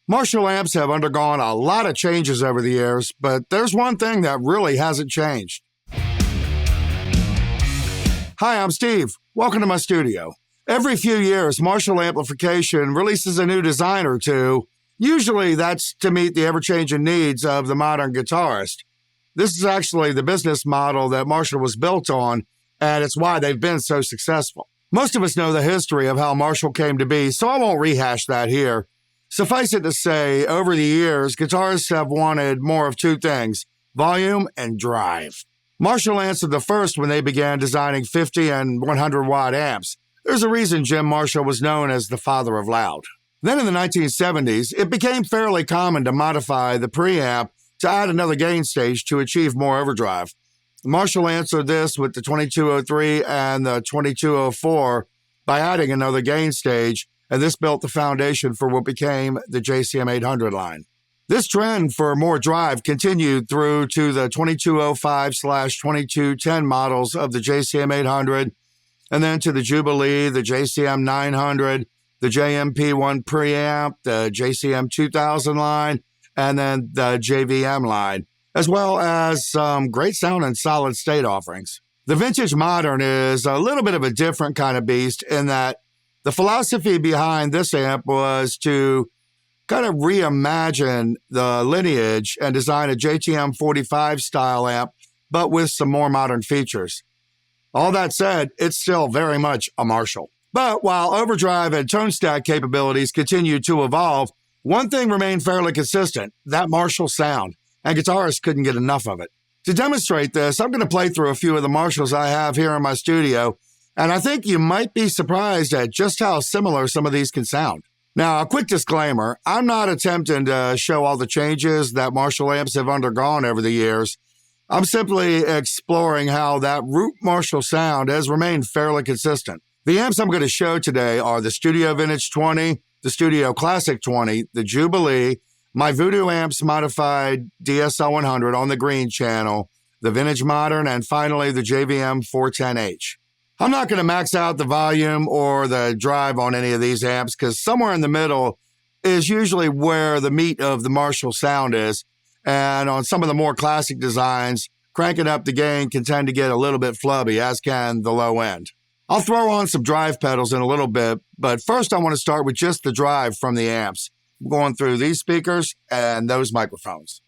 Marshall amps have undergone a lot of changes over the years, but there's one thing that really hasn't changed. Hi, I'm Steve. Welcome to my studio. Every few years, Marshall Amplification releases a new design or two. Usually that's to meet the ever-changing needs of the modern guitarist. This is actually the business model that Marshall was built on, and it's why they've been so successful. Most of us know the history of how Marshall came to be, so I won't rehash that here. Suffice it to say, over the years, guitarists have wanted more of two things: volume and drive. Marshall answered the first when they began designing 50 and 100-watt amps. There's a reason Jim Marshall was known as the father of loud. Then in the 1970s, it became fairly common to modify the preamp to add another gain stage to achieve more overdrive. Marshall answered this with the 2203 and the 2204 by adding another gain stage, and this built the foundation for what became the JCM 800 line. This trend for more drive continued through to the 2205/2210 models of the JCM 800, and then to the Jubilee, the JCM 900, the JMP1 preamp, the JCM 2000 line, and then the JVM line, as well as some great sound and solid state offerings. The Vintage Modern is a little bit of a different kind of beast in that the philosophy behind this amp was to kind of reimagine the lineage and design a JTM 45 style amp, but with some more modern features. All that said, it's still very much a Marshall. But while overdrive and tone stack capabilities continue to evolve, one thing remained fairly consistent: that Marshall sound, and guitarists couldn't get enough of it. To demonstrate this, I'm going to play through a few of the Marshalls I have here in my studio, and I think you might be surprised at just how similar some of these can sound. Now, a quick disclaimer: I'm not attempting to show all the changes that Marshall amps have undergone over the years. I'm simply exploring how that root Marshall sound has remained fairly consistent. The amps I'm going to show today are the Studio Vintage 20, the Studio Classic 20, the Jubilee, my Voodoo Amps modified DSL 100 on the green channel, the Vintage Modern, and finally the JVM410H. I'm not going to max out the volume or the drive on any of these amps because somewhere in the middle is usually where the meat of the Marshall sound is. And on some of the more classic designs, cranking up the gain can tend to get a little bit flubby, as can the low end. I'll throw on some drive pedals in a little bit, but first I want to start with just the drive from the amps. I'm going through these speakers and those microphones.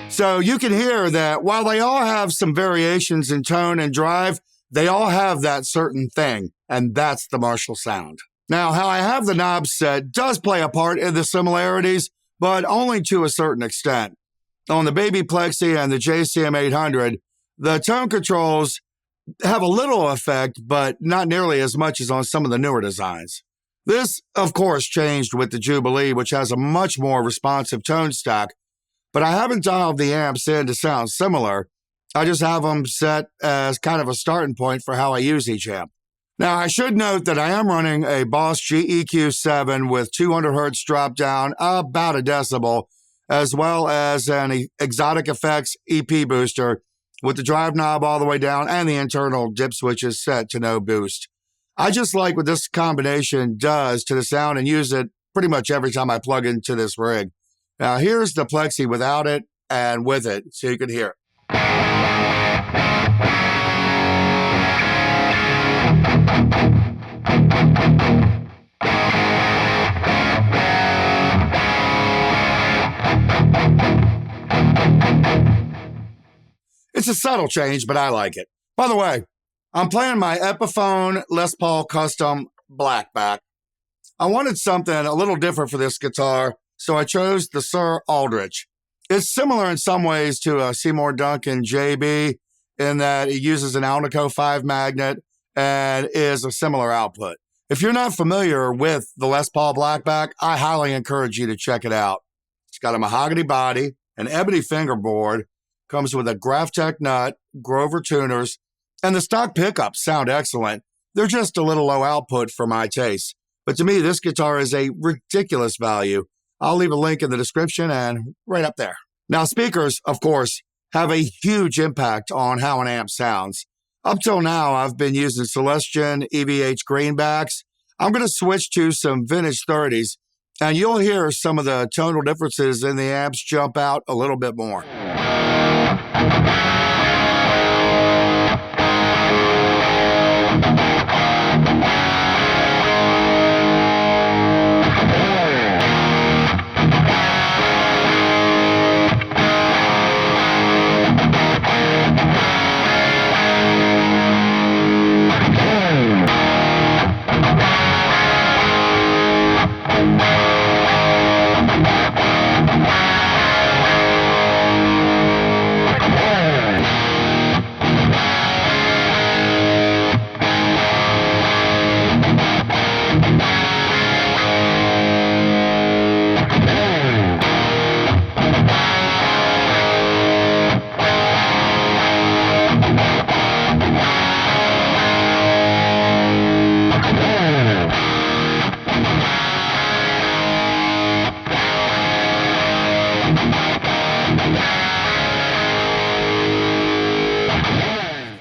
So you can hear that while they all have some variations in tone and drive, they all have that certain thing, and that's the Marshall sound. Now, how I have the knobs set does play a part in the similarities, but only to a certain extent. On the Baby Plexi and the JCM 800, the tone controls have a little effect, but not nearly as much as on some of the newer designs. This, of course, changed with the Jubilee, which has a much more responsive tone stack, but I haven't dialed the amps in to sound similar. I just have them set as kind of a starting point for how I use each amp. Now, I should note that I am running a Boss GEQ7 with 200 hertz drop down, about a decibel, as well as an Xotic Effects EP booster with the drive knob all the way down and the internal dip switches set to no boost. I just like what this combination does to the sound and use it pretty much every time I plug into this rig. Now, here's the Plexi without it and with it, so you can hear it. It's a subtle change, but I like it. By the way, I'm playing my Epihpone Les Paul Custom Blackback. I wanted something a little different for this guitar, so I chose the Sir Aldrich. It's similar in some ways to a Seymour Duncan JB in that it uses an Alnico 5 magnet and is a similar output. If you're not familiar with the Les Paul Blackback, I highly encourage you to check it out. It's got a mahogany body, an ebony fingerboard, comes with a Graphtec nut, Grover tuners, and the stock pickups sound excellent. They're just a little low output for my taste. But to me, this guitar is a ridiculous value. I'll leave a link in the description and right up there. Now, speakers, of course, have a huge impact on how an amp sounds. Up till now, I've been using Celestion EVH Greenbacks. I'm going to switch to some vintage 30s, and you'll hear some of the tonal differences in the amps jump out a little bit more.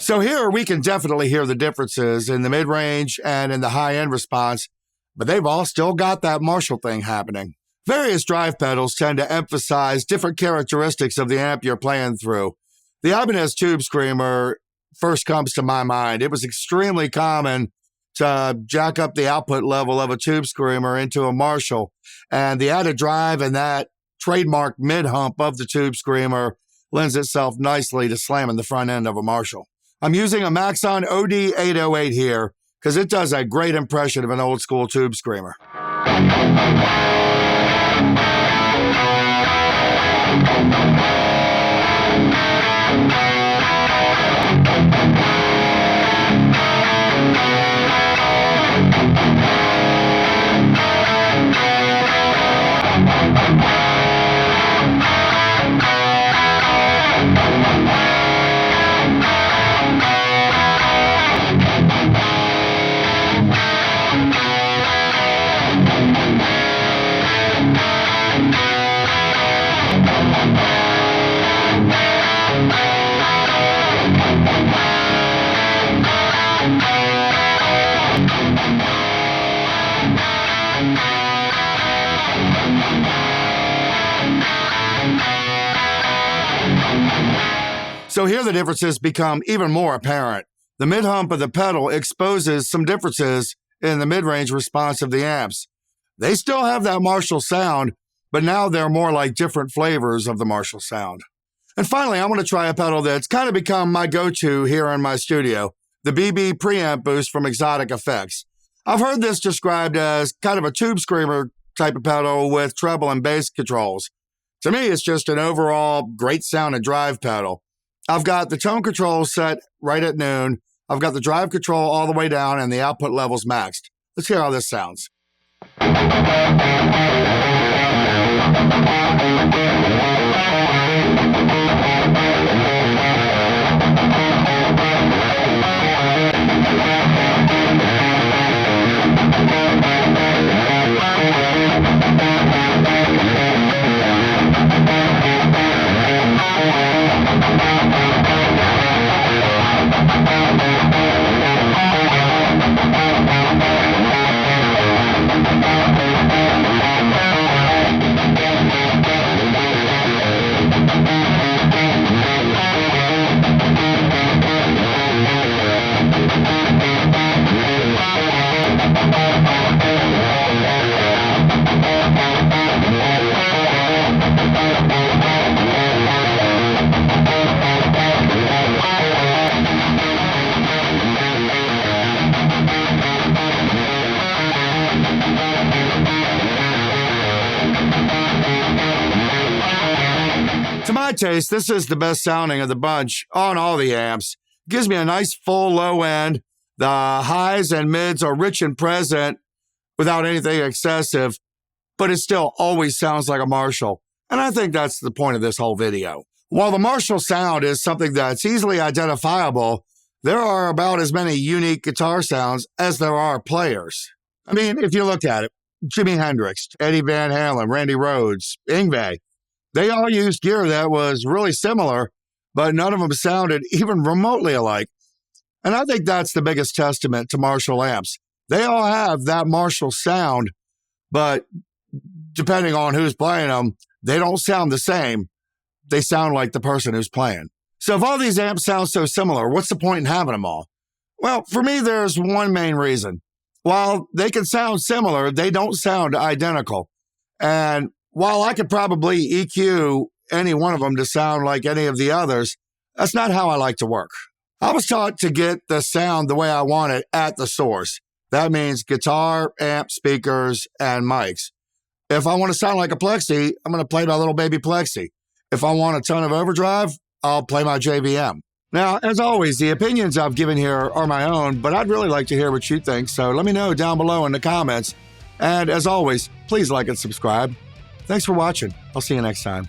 So here we can definitely hear the differences in the mid-range and in the high-end response, but they've all still got that Marshall thing happening. Various drive pedals tend to emphasize different characteristics of the amp you're playing through. The Ibanez Tube Screamer first comes to my mind. It was extremely common to jack up the output level of a Tube Screamer into a Marshall, and the added drive and that trademark mid-hump of the Tube Screamer lends itself nicely to slamming the front end of a Marshall. I'm using a Maxon OD808 here because it does a great impression of an old school Tube Screamer. So here the differences become even more apparent. The mid-hump of the pedal exposes some differences in the mid-range response of the amps. They still have that Marshall sound, but now they're more like different flavors of the Marshall sound. And finally, I want to try a pedal that's kind of become my go-to here in my studio, the BB Preamp Boost from Xotic Effects. I've heard this described as kind of a Tube Screamer type of pedal with treble and bass controls. To me, it's just an overall great sound and drive pedal. I've got the tone control set right at noon. I've got the drive control all the way down and the output levels maxed. Let's hear how this sounds. taste, this is the best sounding of the bunch on all the amps. Gives me a nice full low end. The highs and mids are rich and present without anything excessive, but it still always sounds like a Marshall. And I think that's the point of this whole video. While the Marshall sound is something that's easily identifiable, there are about as many unique guitar sounds as there are players. I mean, if you look at it, Jimi Hendrix, Eddie Van Halen, Randy Rhoads, Yngwie, they all used gear that was really similar, but none of them sounded even remotely alike. And I think that's the biggest testament to Marshall amps. They all have that Marshall sound, but depending on who's playing them, they don't sound the same. They sound like the person who's playing. So if all these amps sound so similar, what's the point in having them all? Well, for me, there's one main reason. While they can sound similar, they don't sound identical. And while I could probably EQ any one of them to sound like any of the others, that's not how I like to work. I was taught to get the sound the way I want it at the source. That means guitar, amp, speakers, and mics. If I want to sound like a Plexi, I'm going to play my little baby Plexi. If I want a ton of overdrive, I'll play my JVM. Now, as always, the opinions I've given here are my own, but I'd really like to hear what you think, so let me know down below in the comments. And as always, please like and subscribe. Thanks for watching. I'll see you next time.